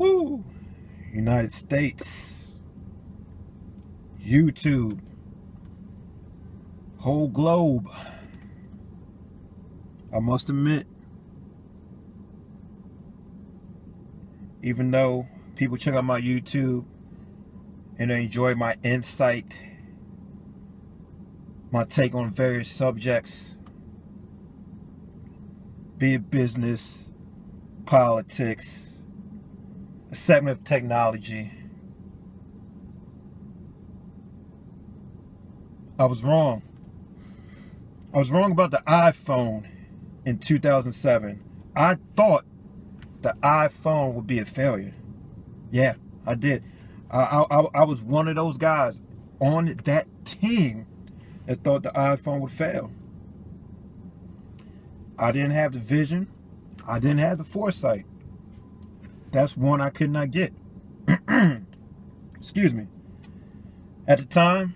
Woo! United States, YouTube, whole globe. I must admit, even though people check out my YouTube and they enjoy my insight, my take on various subjects, be it business, politics, a segment of technology, I was wrong. I was wrong about the iPhone in 2007. I thought the iPhone would be a failure. Yeah, I did. I was one of those guys on that team that thought the iPhone would fail. I didn't have the vision. I didn't have the foresight. That's one I could not get. Excuse me. At the time,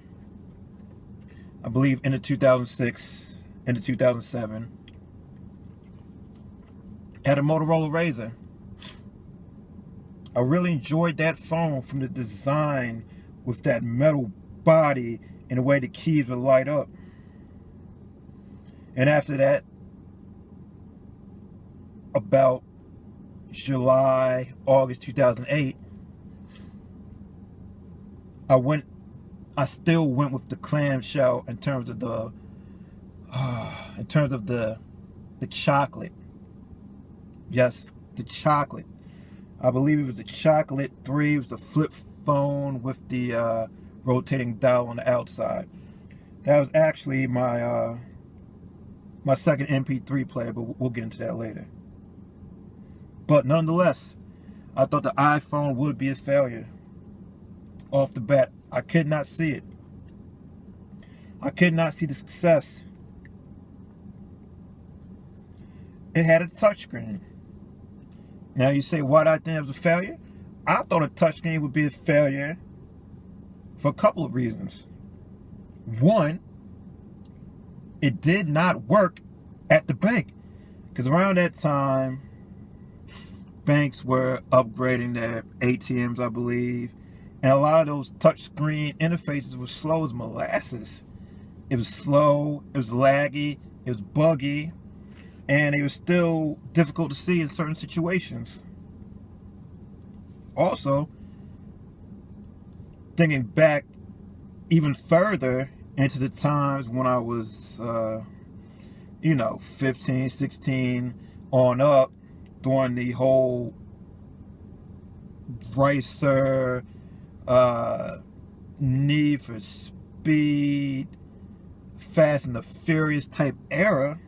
I believe in the 2006, in the 2007, I had a Motorola Razr. I really enjoyed that phone from the design with that metal body and the way the keys would light up. And after that, about July, August 2008, I still went with the clamshell in terms of the chocolate. Yes, the chocolate. I believe it was the chocolate 3. It was the flip phone with the rotating dial on the outside. That was actually my my second MP3 player, but we'll get into that later. But nonetheless, I thought the iPhone would be a failure. Off the bat, I could not see it. I could not see the success. It had a touchscreen. Now you say, why did I think it was a failure? I thought a touchscreen would be a failure for a couple of reasons. One, it did not work at the bank. Because around that time, banks were upgrading their ATMs, I believe. And a lot of those touchscreen interfaces were slow as molasses. It was slow, it was laggy, it was buggy, and it was still difficult to see in certain situations. Also, thinking back even further into the times when I was, 15, 16 on up, during the whole racer, Need for Speed, Fast and the Furious type era,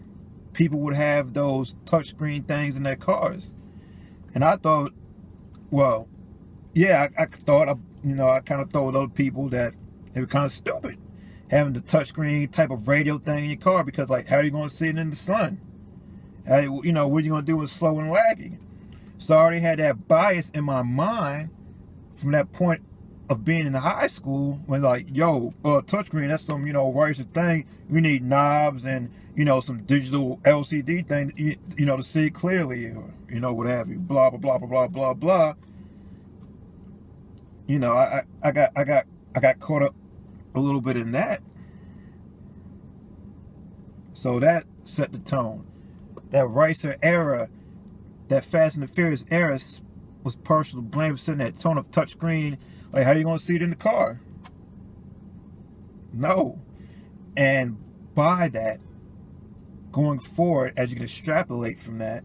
people would have those touchscreen things in their cars. And I thought, well, yeah, I thought, I kind of thought with other people that they were kind of stupid having the touchscreen type of radio thing in your car, because, like, how are you going to see it in the sun? What are you going to do when it's slow and laggy? So I already had that bias in my mind from that point of being in high school, when, like, touchscreen, that's some, racer thing. You need knobs and, some digital LCD thing, to see clearly, or, what have you, blah, blah, blah, blah, blah, blah, blah. I got caught up a little bit in that. So that set the tone. That racer era, that Fast and the Furious era, was partial to blame for setting that tone of touchscreen. Like, how are you going to see it in the car? No. And by that, going forward, as you can extrapolate from that,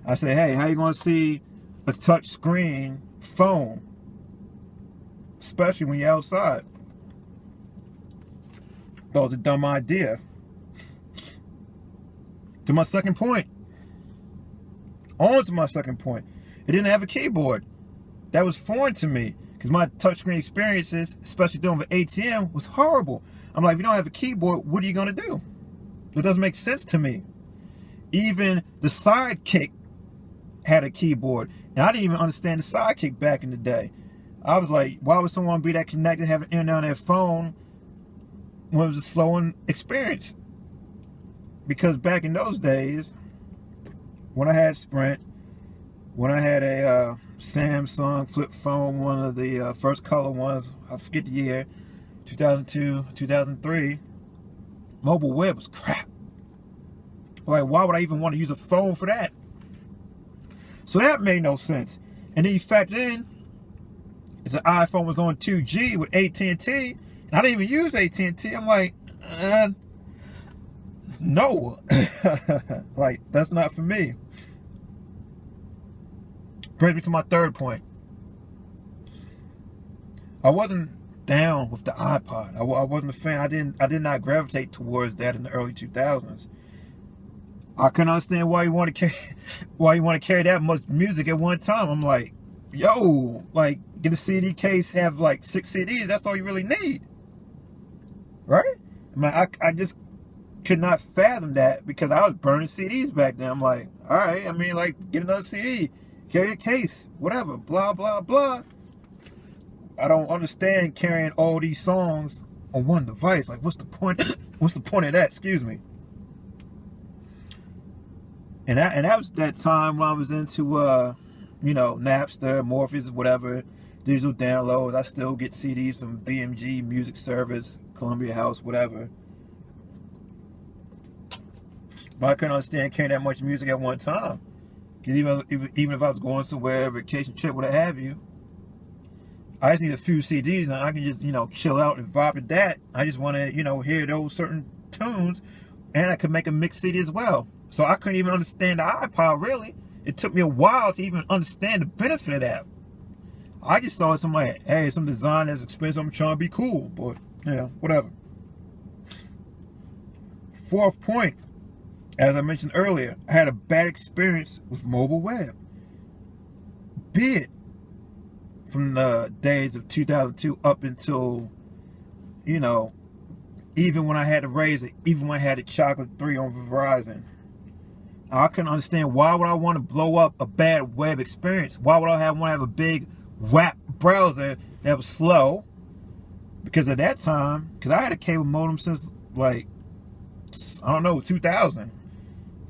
I say, hey, how are you going to see a touchscreen phone, especially when you're outside? That was a dumb idea. To my second point. On to my second point. It didn't have a keyboard. That was foreign to me, because my touchscreen experiences, especially dealing with ATM, was horrible. I'm like, if you don't have a keyboard, what are you going to do? It doesn't make sense to me. Even the Sidekick had a keyboard, and I didn't even understand the Sidekick back in the day. I was like, why would someone be that connected, have an internet on their phone when it was a slowing experience? Because back in those days, when I had Sprint, when I had a Samsung flip phone, one of the first color ones. I forget the year, 2002, 2003. Mobile web was crap. Like, why would I even want to use a phone for that? So that made no sense. And then you factor in, the iPhone was on 2G with AT&T, and I didn't even use AT&T. I'm like, no. Like, that's not for me. Brings me to my third point. I wasn't down with the iPod. I wasn't a fan. I did not gravitate towards that in the early 2000s. I couldn't understand why you want to carry that much music at one time. I'm like, yo, like, get a CD case, have like 6 CDs. That's all you really need, right? I mean, I just could not fathom that, because I was burning CDs back then. I'm like, all right, I mean, like, get another CD, carry a case, whatever, blah, blah, blah. I don't understand carrying all these songs on one device. Like, what's the point? What's the point of that? Excuse me. And that was that time when I was into, you know, Napster, Morpheus, whatever, digital downloads. I still get CDs from BMG, Music Service, Columbia House, whatever. But I couldn't understand carrying that much music at one time. Because even if I was going somewhere, vacation trip, whatever have you, I just need a few CDs and I can just, you know, chill out and vibe with that. I just want to, you know, hear those certain tunes, and I could make a mixed CD as well. So I couldn't even understand the iPod, really. It took me a while to even understand the benefit of that. I just saw something like, hey, some design that's expensive, I'm trying to be cool, but yeah, whatever. Fourth point, as I mentioned earlier, I had a bad experience with mobile web. Be it from the days of 2002 up until, you know, even when I had a Razor, even when I had a Chocolate 3 on Verizon. I couldn't understand, why would I want to blow up a bad web experience? Why would I want to have a big WAP browser that was slow? Because at that time, because I had a cable modem since, like, I don't know, 2000.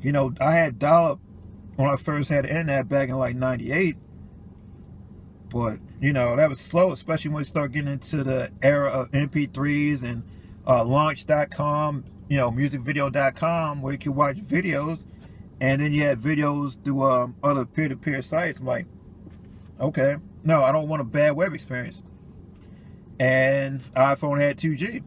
You know, I had dial-up when I first had the internet back in like 98. But, you know, that was slow, especially when we start getting into the era of MP3s and launch.com, you know, musicvideo.com, where you can watch videos. And then you had videos through other peer-to-peer sites. I'm like, okay, no, I don't want a bad web experience. And iPhone had 2G.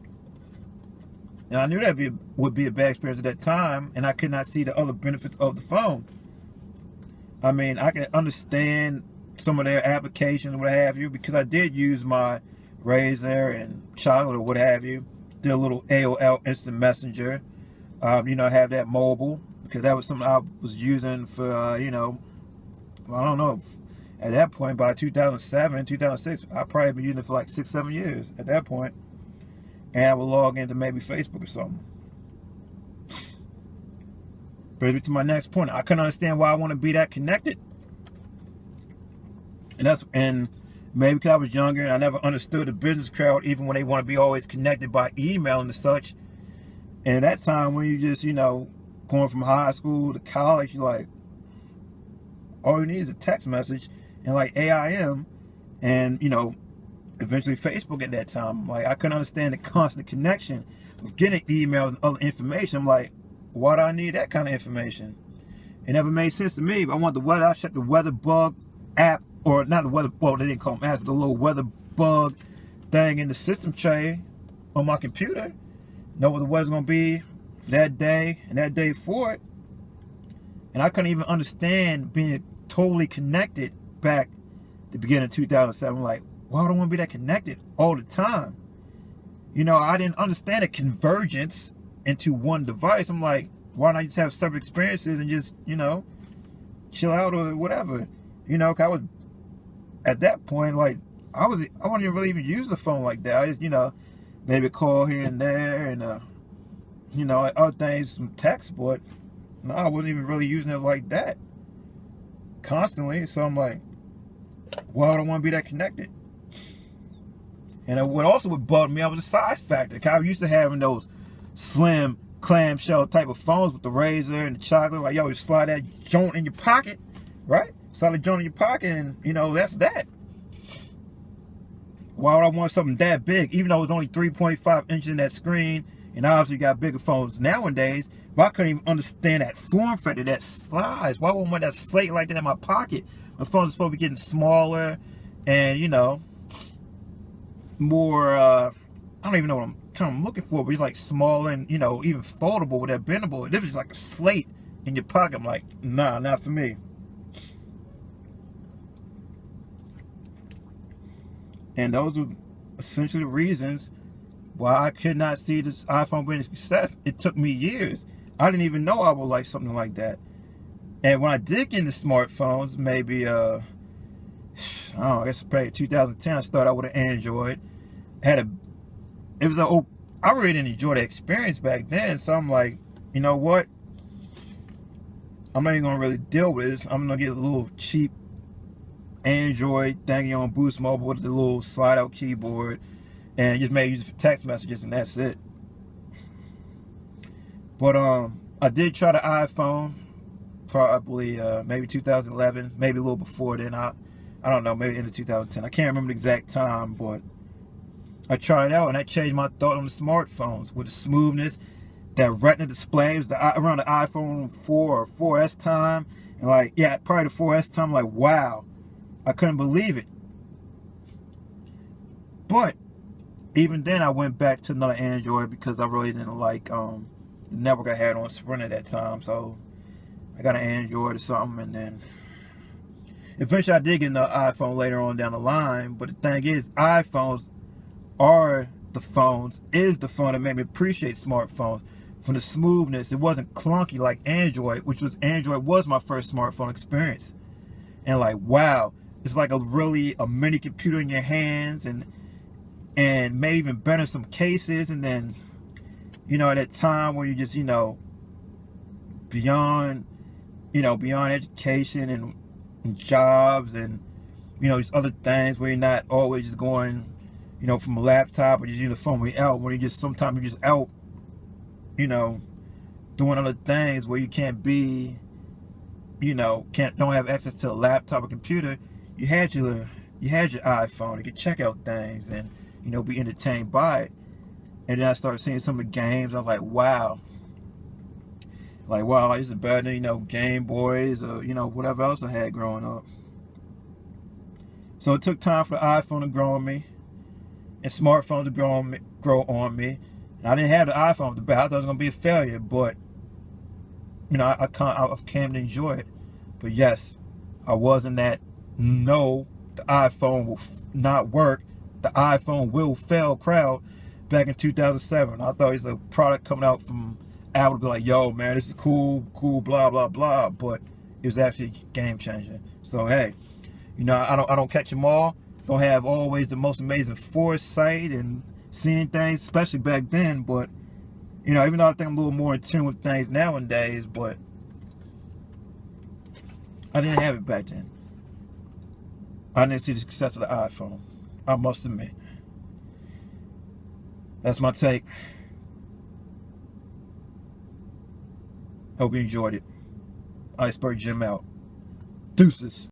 And I knew that would be a bad experience at that time, and I could not see the other benefits of the phone. I mean, I can understand some of their applications, what have you, because I did use my Razor and Chocolate or what have you. Did a little AOL Instant Messenger. You know, have that mobile, because that was something I was using for, you know, I don't know, at that point, by 2007, 2006, I'd probably been using it for like 6-7 years at that point. And I would log into maybe Facebook or something. Brings me to my next point. I couldn't understand why I want to be that connected. And maybe because I was younger and I never understood the business crowd, even when they want to be always connected by email and such. And at that time, when you just, you know, going from high school to college, you're like, all you need is a text message and like AIM and, you know, eventually Facebook at that time. Like, I couldn't understand the constant connection with getting emails and other information. I'm like, why do I need that kind of information? It never made sense to me. If I want the weather, I check the weather bug app, or not the weather, well, they didn't call them apps, but the little weather bug thing in the system tray on my computer. Know what the weather's gonna be for that day and that day for it. And I couldn't even understand being totally connected back at the beginning of 2007. Like, why would I want to be that connected all the time? You know, I didn't understand the convergence into one device. I'm like, why not just have separate experiences and just, you know, chill out or whatever? You know, 'cause I was, at that point, like, I wasn't even really even use the phone like that. I just, you know, maybe call here and there and, you know, other things, some text, but no, I wasn't even really using it like that constantly. So I'm like, why would I want to be that connected? And what also would bug me, I was the size factor. Cause I was used to having those slim clamshell type of phones with the Razor and the Chocolate. Like, yo, you slide that joint in your pocket, right? solid joint in your pocket, and you know, that's that. Why would I want something that big, even though it's only 3.5 inches in that screen, and obviously you got bigger phones nowadays, but I couldn't even understand that form factor, that size. Why would I want that slate like that in my pocket? My phone's supposed to be getting smaller and, you know, more, I don't even know what I'm looking for, but it's like smaller and, you know, even foldable with that bendable. This is like a slate in your pocket. I'm like, nah, not for me. And those were essentially the reasons why I could not see this iPhone being a success. It took me years. I didn't even know I would like something like that. And when I did get into smartphones, maybe, I don't know, I guess probably 2010, I started out with an Android. I really didn't enjoy the experience back then. So I'm like, you know what? I'm not even going to really deal with this. I'm going to get a little cheap Android thingy on Boost Mobile with the little slide out keyboard, and just maybe use it for text messages, and that's it. But I did try the iPhone probably maybe 2011, maybe a little before then. I don't know, maybe into 2010. I can't remember the exact time, but I tried it out, and that changed my thought on the smartphones with the smoothness, that Retina display. It was around the iPhone 4 or 4S time, and like, yeah, probably the 4S time. Like, wow, I couldn't believe it. But even then, I went back to another Android because I really didn't like the network I had on Sprint at that time. So I got an Android or something, and then eventually I did get another iPhone later on down the line. But the thing is, iPhones is the phone that made me appreciate smartphones. From the smoothness, it wasn't clunky like Android, Android was my first smartphone experience. And like, wow, it's like a mini computer in your hands, and maybe even better in some cases. And then, you know, at that time where you just, you know, beyond education and jobs and, you know, these other things where you're not always just going, you know, from a laptop or just using the phone when you're out, sometimes you're just out, you know, doing other things where you can't be, you know, don't have access to a laptop or computer. You had your iPhone. You could check out things and, you know, be entertained by it. And then I started seeing some of the games. I was like, wow. Like, this is better than, you know, Game Boys or, you know, whatever else I had growing up. So it took time for the iPhone to grow on me and smartphones to grow on me. And I didn't have the iPhone off the bat. I thought it was going to be a failure, but, you know, I came to enjoy it. But yes, I was in that, no, the iPhone will not work, the iPhone will fail crowd back in 2007. I thought it was a product coming out from Apple to be like, yo, man, this is cool, blah, blah, blah. But it was actually game changing. So, hey, you know, I don't catch them all. Don't have always the most amazing foresight and seeing things, especially back then. But, you know, even though I think I'm a little more in tune with things nowadays, but I didn't have it back then. I didn't see the success of the iPhone, I must admit. That's my take. Hope you enjoyed it. Iceberg Jim out. Deuces.